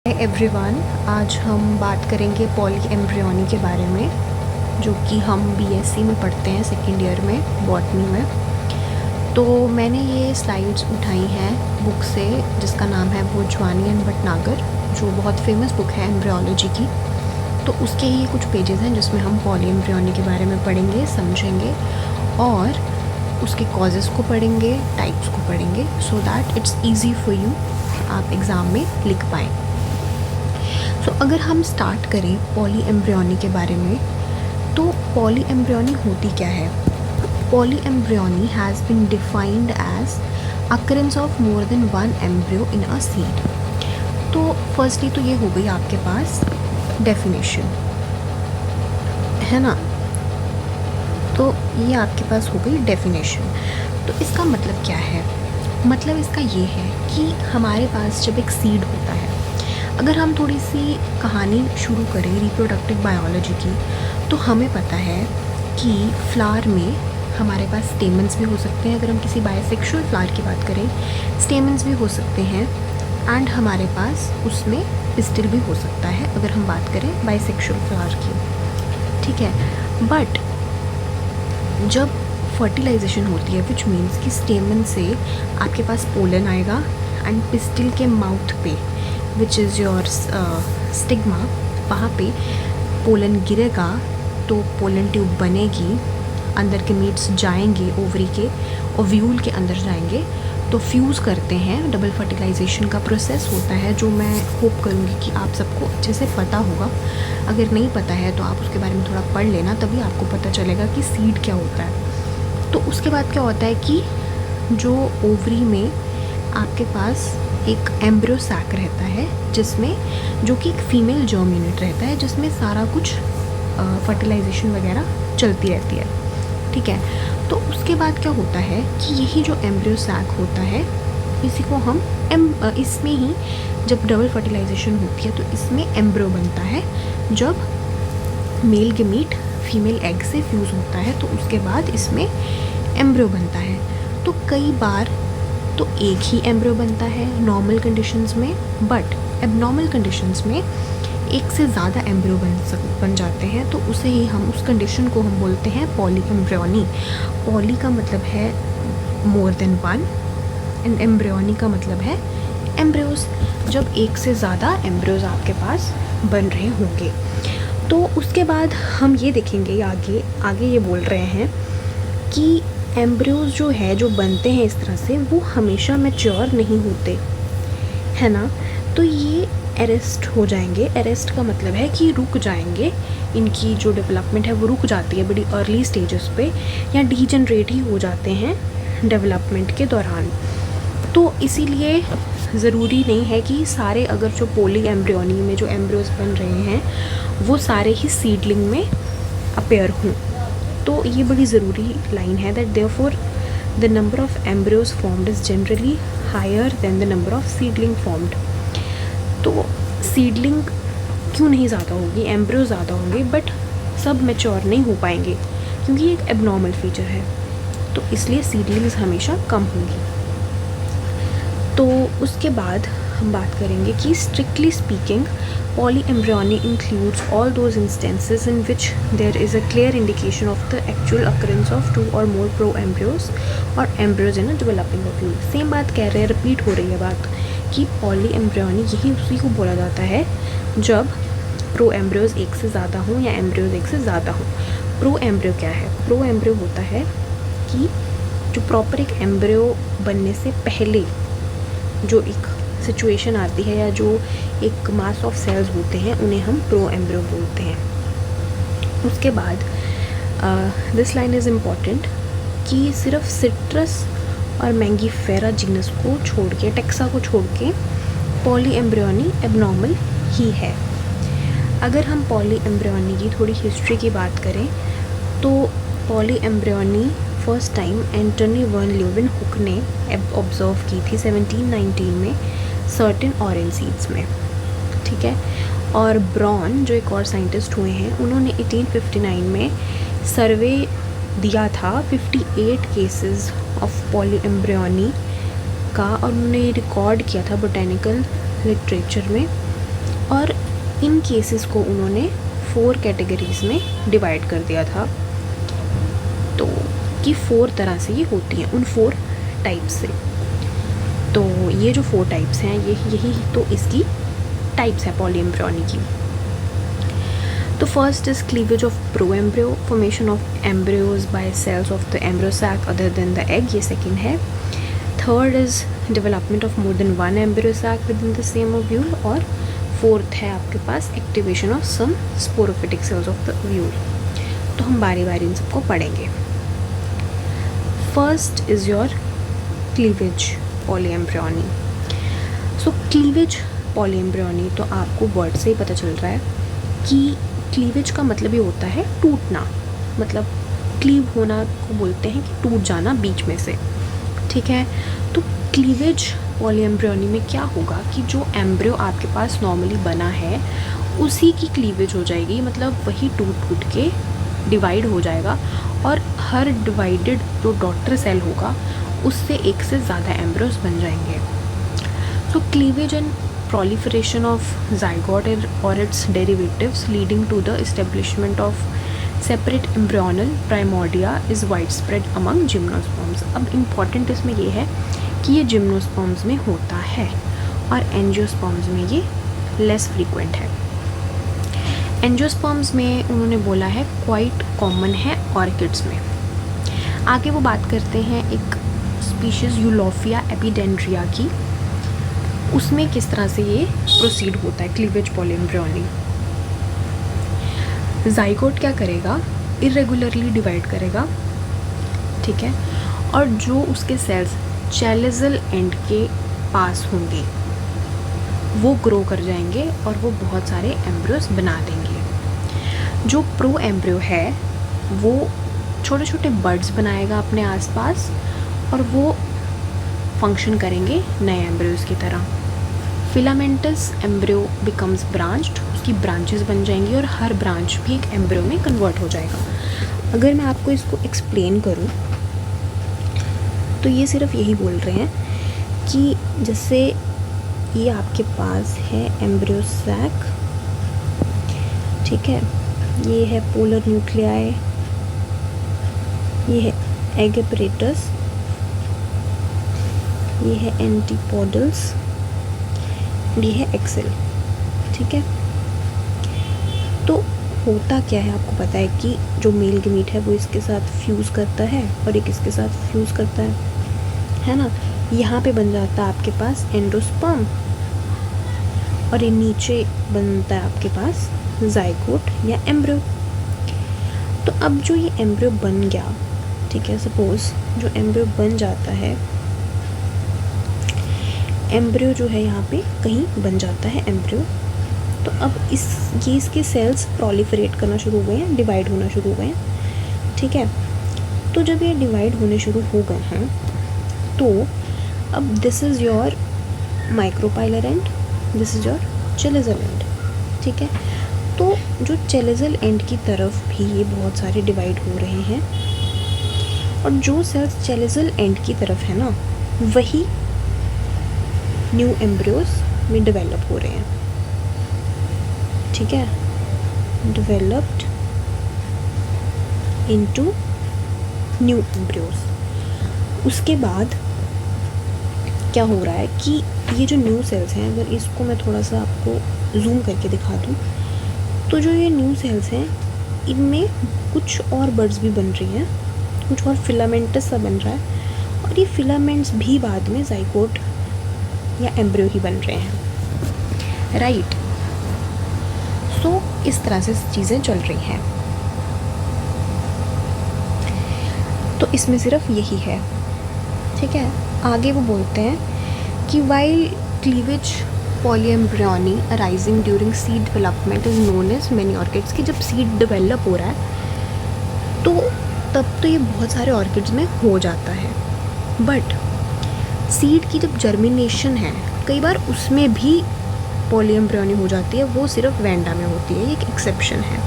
Everyone, आज हम बात करेंगे पॉली एम्ब्रियोनी के बारे में, जो कि हम बीएससी में पढ़ते हैं सेकेंड ईयर में बॉटनी में। तो मैंने ये स्लाइड्स उठाई हैं बुक से जिसका नाम है भोजवानी एंड भटनागर, जो बहुत फेमस बुक है एम्ब्रियोलॉजी की। तो उसके ही कुछ पेजेस हैं जिसमें हम पॉली एम्ब्रियोनी के बारे में पढ़ेंगे, समझेंगे और उसके कॉजेज़ को पढ़ेंगे, टाइप्स को पढ़ेंगे, so that it's easy for you, आप एग्ज़ाम में लिख पाएँ। तो अगर हम स्टार्ट करें पॉली एम्ब्रियोनी के बारे में, तो पॉली एम्ब्रियोनी होती क्या है? Polyembryony has been defined as occurrence of more than one embryo in a seed. तो फर्स्टली तो ये हो गई आपके पास डेफिनेशन, है ना। तो ये आपके पास हो गई डेफिनेशन। तो इसका मतलब क्या है? मतलब इसका ये है कि हमारे पास जब एक सीड होता है, अगर हम थोड़ी सी कहानी शुरू करें रिप्रोडक्टिव बायोलॉजी की, तो हमें पता है कि फ्लावर में हमारे पास स्टेमन्स भी हो सकते हैं। अगर हम किसी बाइसेक्सुअल फ्लावर की बात करें, स्टेमन्स भी हो सकते हैं एंड हमारे पास उसमें पिस्टिल भी हो सकता है, अगर हम बात करें बाइसेक्सुअल फ्लावर की, ठीक है। बट जब फर्टिलाइजेशन होती है, विच मीन्स कि स्टेमन से आपके पास पोलन आएगा एंड पिस्टिल के माउथ पे, विच इज़ योर स्टिग्मा, वहाँ पे पोलन गिरेगा तो पोलन ट्यूब बनेगी, अंदर के मीट्स जाएंगे ओवरी के, ओव्यूल के अंदर जाएंगे, तो फ्यूज़ करते हैं। डबल फर्टिलाइजेशन का प्रोसेस होता है, जो मैं होप करूँगी कि आप सबको अच्छे से पता होगा। अगर नहीं पता है तो आप उसके बारे में थोड़ा पढ़ लेना, तभी आपको पता चलेगा कि सीड क्या होता है। तो उसके बाद क्या होता है कि जो ओवरी में आपके पास एक एम्ब्रियो सैक रहता है, जिसमें जो कि एक फीमेल जर्म यूनिट रहता है, जिसमें सारा कुछ फर्टिलाइजेशन वगैरह चलती रहती है, ठीक है। तो उसके बाद क्या होता है कि यही जो एम्ब्रियो सैक होता है, इसी को हम इसमें ही जब डबल फर्टिलाइजेशन होती है तो इसमें एम्ब्रियो बनता है। जब मेल गेमीट फीमेल एग से फ्यूज़ होता है तो उसके बाद इसमें एम्ब्रियो बनता है। तो कई बार तो एक ही एम्ब्रियो बनता है नॉर्मल कंडीशंस में, बट एबनॉर्मल कंडीशंस में एक से ज़्यादा एम्ब्रियो बन जाते हैं। तो उसे ही हम, उस कंडीशन को हम बोलते हैं पॉली एम्ब्रियोनी। पॉली का मतलब है मोर देन वन एंड एम्ब्रियोनी का मतलब है एम्ब्रियोज, जब एक से ज़्यादा एम्ब्रियोज आपके पास बन रहे होंगे। तो उसके बाद हम ये देखेंगे, आगे ये बोल रहे हैं कि एम्ब्रियोज जो है, जो बनते हैं इस तरह से, वो हमेशा मैच्योर नहीं होते, है ना। तो ये अरेस्ट हो जाएंगे। अरेस्ट का मतलब है कि रुक जाएंगे, इनकी जो डेवलपमेंट है वो रुक जाती है बड़ी अर्ली स्टेजेस पे, या डीजनरेट ही हो जाते हैं डेवलपमेंट के दौरान। तो इसीलिए ज़रूरी नहीं है कि सारे, अगर जो पॉली एम्ब्रियोनी में जो एम्ब्रियोज बन रहे हैं वो सारे ही सीडलिंग में अपेयर हों। तो ये बड़ी ज़रूरी लाइन है, that therefore the number of embryos formed is generally higher than the number of seedling formed. तो सीडलिंग क्यों नहीं ज़्यादा होगी, एम्ब्रियो ज़्यादा होंगे, बट सब मैच्योर नहीं हो पाएंगे क्योंकि ये एक एबनॉर्मल फीचर है, तो इसलिए सीडलिंग्स हमेशा कम होंगी। तो उसके बाद हम बात करेंगे कि strictly speaking polyembryony includes all those instances in which there is a clear indication of the actual occurrence of two or more proembryos or embryos in a developing ovule. Same बात कह रहे हैं, repeat हो रही है बात, कि poly embryony यही उसी को बोला जाता है जब प्रो एम्ब्रियोज एक से ज़्यादा हों या एम्ब्रियोज एक से ज़्यादा हों। प्रो एम्ब्रियो क्या है? प्रो एम्ब्रियो होता है कि जो प्रॉपर एक एम्ब्रियो बनने से पहले जो एक सिचुएशन आती है, या जो एक मास ऑफ सेल्स होते हैं, उन्हें हम प्रो एम्ब्रियो बोलते हैं। उसके बाद दिस लाइन इज़ इम्पॉर्टेंट कि सिर्फ सिट्रस और मैंगीफेरा जीनस को छोड़ के, टेक्सा को छोड़ के, पॉली एम्ब्रियोनी एबनॉर्मल ही है। अगर हम पॉली एम्ब्रियोनी की थोड़ी हिस्ट्री की बात करें, तो polyembryony first time Antonie van Leeuwenhoek ने ऑब्जर्व की थी 1719 में सर्टेन ऑरेंज सीड्स में, ठीक है। और ब्रॉन, जो एक और साइंटिस्ट हुए हैं, उन्होंने 1859 में सर्वे दिया था 58 केसेस ऑफ पॉली एम्ब्रियोनी का, और उन्होंने रिकॉर्ड किया था बोटेनिकल लिटरेचर में और इन केसेस को उन्होंने 4 कैटेगरीज में डिवाइड कर दिया था, तो कि 4 तरह से ये होती हैं, उन 4 टाइप से। तो ये जो 4 टाइप्स हैं यही तो इसकी टाइप्स है पॉलीएम्ब्रियोनी की। तो first is cleavage of proembryo, formation of embryos by cells of the embryo sac other than the egg, ये सेकेंड है। Third is development of more than 1 embryo sac within the same ovule, और fourth है आपके पास activation of some sporophytic cells of the ovule. तो हम बारी बारी इन सबको पढ़ेंगे। First is your cleavage polyembryony. So cleavage polyembryony, तो आपको वर्ड से ही पता चल रहा है कि क्लीवेज का मतलब ये होता है टूटना, मतलब क्लीव होना को बोलते हैं कि टूट जाना बीच में से, ठीक है। तो क्लीवेज पॉलीएम्ब्रियोनी में क्या होगा कि जो एम्ब्रियो आपके पास नॉर्मली बना है उसी की क्लीवेज हो जाएगी, मतलब वही टूट टूट के डिवाइड हो जाएगा, और हर डिवाइडेड जो डॉटर सेल होगा उससे एक से ज़्यादा एम्ब्रियोज बन जाएंगे। So cleavage and proliferation of zygote or its derivatives leading to the establishment of separate embryonal primordia is widespread among gymnosperms। अब इम्पॉर्टेंट इसमें ये है कि ये जिम्नोस्पर्म्स में होता है और एंजियोस्पर्म्स में ये लेस फ्रीक्वेंट है। एंजियोस्पर्म्स में उन्होंने बोला है क्वाइट कॉमन है ऑर्किड्स में। आगे वो बात करते हैं एक स्पीशीज़ यूलोफिया एपिडेंड्रिया की, उसमें किस तरह से ये प्रोसीड होता है क्लीवेज पॉलीएम्ब्रियोनी। जाइगोट क्या करेगा, इरेगुलरली डिवाइड करेगा, ठीक है, और जो उसके सेल्स चैलेजल एंड के पास होंगे वो ग्रो कर जाएंगे और वो बहुत सारे एम्ब्रियोस बना देंगे। जो प्रो एम्ब्रियो है वो छोटे छोटे बर्ड्स बनाएगा अपने आसपास और वो फंक्शन करेंगे नए एम्ब्रियोज की तरह। फिलामेंटस एम्ब्रियो बिकम्स ब्रांच्ड, उसकी ब्रांचेस बन जाएंगी और हर ब्रांच भी एक एम्ब्रियो में कन्वर्ट हो जाएगा। अगर मैं आपको इसको एक्सप्लेन करूं तो ये सिर्फ यही बोल रहे हैं कि जैसे ये आपके पास है एम्ब्रियो सैक, ठीक है, ये है पोलर न्यूक्लियाई, ये है एग एपरेटस, ये है एंटीपोडल्स, ये है एक्सेल, ठीक है। तो होता क्या है आपको पता है कि जो मेल गमीट है वो इसके साथ फ्यूज़ करता है और एक इसके साथ फ्यूज़ करता है ना। यहाँ पे बन जाता है आपके पास एंडोस्पर्म और ये नीचे बनता है आपके पास जाइगोट या एम्ब्रियो। तो अब जो ये एम्ब्रियो बन गया, ठीक है, सपोज जो एम्ब्रियो बन जाता है, एम्ब्रियो जो है यहाँ पे कहीं बन जाता है एम्ब्रियो, तो अब ये इसके सेल्स प्रोलिफरेट करना शुरू हो गए हैं, डिवाइड होना शुरू हो गए हैं, ठीक है। तो जब ये डिवाइड होने शुरू हो गए हैं तो अब this is your micropylar and, this is your chalazal and, ठीक है। तो जो चेलेजल एंड की तरफ भी ये बहुत सारे डिवाइड हो रहे हैं और जो सेल्स चेलेजल एंड की तरफ है ना वही न्यू एम्ब्रियोज में डेवलप हो रहे हैं, ठीक है, डेवलप्ड इनटू न्यू एम्ब्रियोज। उसके बाद क्या हो रहा है कि ये जो न्यू सेल्स हैं, अगर इसको मैं थोड़ा सा आपको जूम करके दिखा दूँ तो जो ये न्यू सेल्स हैं इनमें कुछ और बर्ड्स भी बन रही हैं, कुछ और फिलामेंटस सा बन रहा है और ये फिलामेंट्स भी बाद में जाइगोट या एम्ब्रियो ही बन रहे हैं, राइट। सो इस तरह से चीज़ें चल रही हैं। तो इसमें सिर्फ यही है, ठीक है। आगे वो बोलते हैं कि while cleavage polyembryony arising during seed development is known as many orchids, की जब सीड डेवलप हो रहा है तो तब तो ये बहुत सारे ऑर्किड्स में हो जाता है, बट सीड की जब जर्मिनेशन है कई बार उसमें भी पॉलीएम्ब्रियोनी हो जाती है, वो सिर्फ वैंडा में होती है, ये एक एक्सेप्शन है,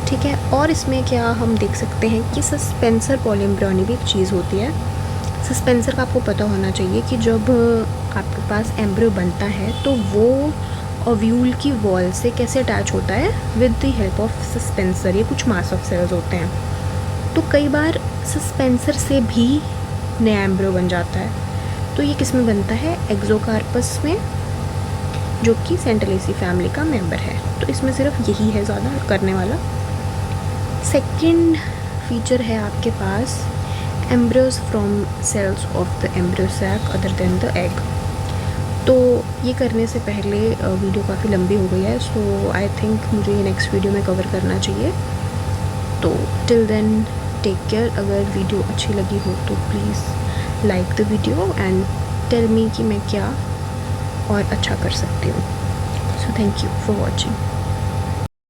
ठीक है। और इसमें क्या हम देख सकते हैं कि सस्पेंसर पॉलीएम्ब्रियोनी भी एक चीज़ होती है। सस्पेंसर का आपको पता होना चाहिए कि जब आपके पास एम्ब्रियो बनता है तो वो ओव्यूल की वॉल से कैसे अटैच होता है with the help of suspensor. ये कुछ मास ऑफ सेल्स होते हैं। तो कई बार सस्पेंसर से भी नया एम्ब्रियो बन जाता है। तो ये किस में बनता है? एक्सोकार्पस में, जो कि सेंटलेसी फैमिली का मेंबर है। तो इसमें सिर्फ यही है ज़्यादा करने वाला। सेकंड फीचर है आपके पास embryos from cells of the embryo sac other than the egg. तो ये करने से पहले वीडियो काफ़ी लंबी हो गई है, सो आई थिंक मुझे ये नेक्स्ट वीडियो में कवर करना चाहिए। तो टिल देन टेक केयर। अगर वीडियो अच्छी लगी हो तो please like the video and tell me कि मैं क्या और अच्छा कर सकती हूँ। So thank you for watching.